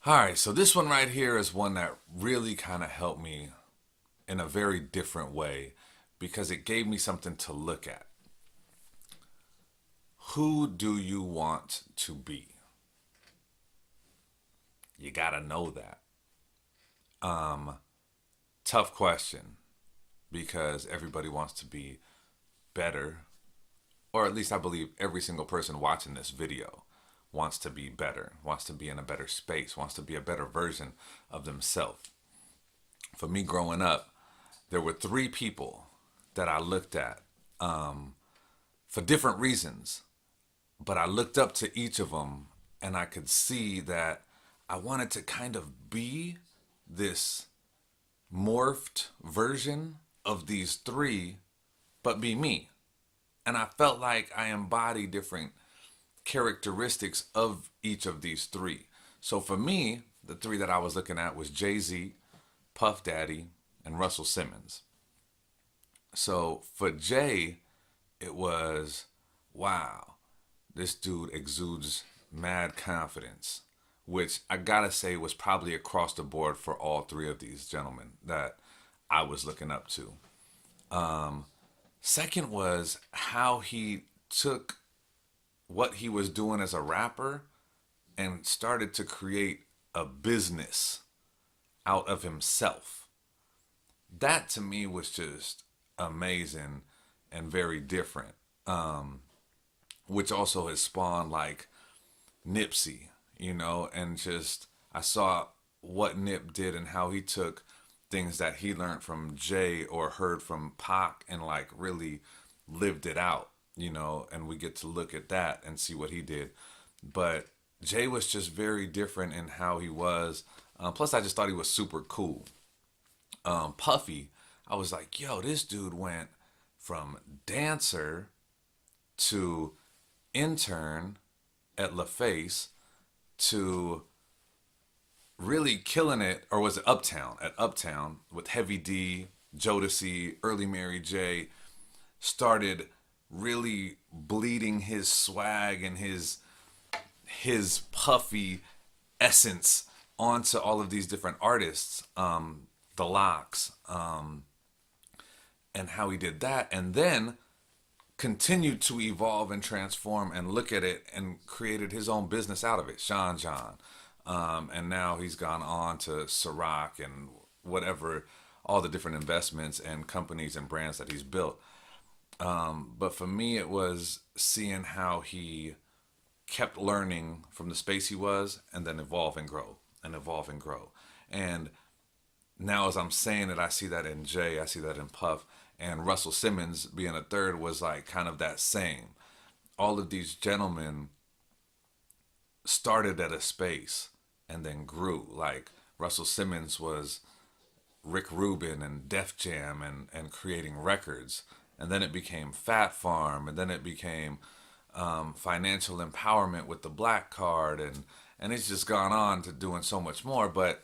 Alright, so this one right here is one that really kind of helped me in a very different way because it gave me something to look at. Who do you want to be? You gotta know that. Tough question because everybody wants to be better, or at least I believe every single person watching this video wants to be better, wants to be in a better space, wants to be a better version of themselves. For me growing up, there were three people that I looked at for different reasons, but I looked up to each of them and I could see that I wanted to kind of be this morphed version of these three, but be me. And I felt like I embody different characteristics of each of these three. So for me, the three that I was looking at was JayZ, Puff Daddy, and Russell Simmons. So for Jay, it was, wow, this dude exudes mad confidence, which I gotta say was probably across the board for all three of these gentlemen that I was looking up to. Second was how he took what he was doing as a rapper and started to create a business out of himself. That to me was just amazing and very different, which also has spawned like Nipsey, and just I saw what Nip did and how he took things that he learned from Jay or heard from Pac and like really lived it out, and we get to look at that and see what he did. But Jay was just very different in how he was. Plus, I just thought he was super cool. Puffy, I was like, yo, this dude went from dancer to intern at LaFace to really killing it, or was it Uptown? At Uptown with Heavy D, Jodeci, early Mary J, started really bleeding his swag and his puffy essence onto all of these different artists, the Locks, and how he did that, and then continued to evolve and transform and look at it and created his own business out of it, Sean John. And now he's gone on to Ciroc and whatever, all the different investments and companies and brands that he's built. But for me, it was seeing how he kept learning from the space he was and then evolve and grow and evolve and grow. And now as I'm saying it, I see that in Jay, I see that in Puff, and Russell Simmons being a third was like kind of that same. All of these gentlemen started at a space and then grew. Like Russell Simmons was Rick Rubin and Def Jam and creating records. And then it became Fat Farm, and then it became financial empowerment with the Black Card, and it's just gone on to doing so much more. But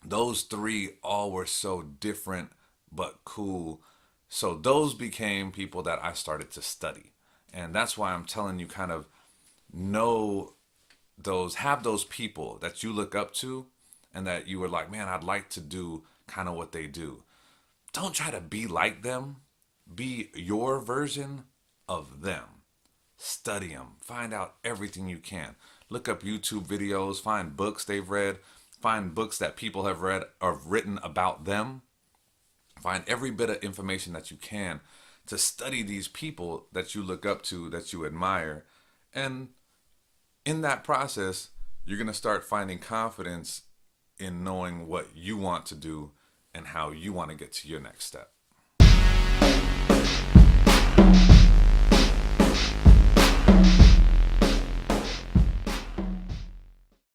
those three all were so different but cool. So those became people that I started to study. And that's why I'm telling you, kind of know those, have those people that you look up to and that you were like, man, I'd like to do kind of what they do. Don't try to be like them. Be your version of them. Study them. Find out everything you can. Look up YouTube videos. Find books they've read. Find books that people have read or written about them. Find every bit of information that you can to study these people that you look up to, that you admire. And in that process, you're going to start finding confidence in knowing what you want to do and how you want to get to your next step.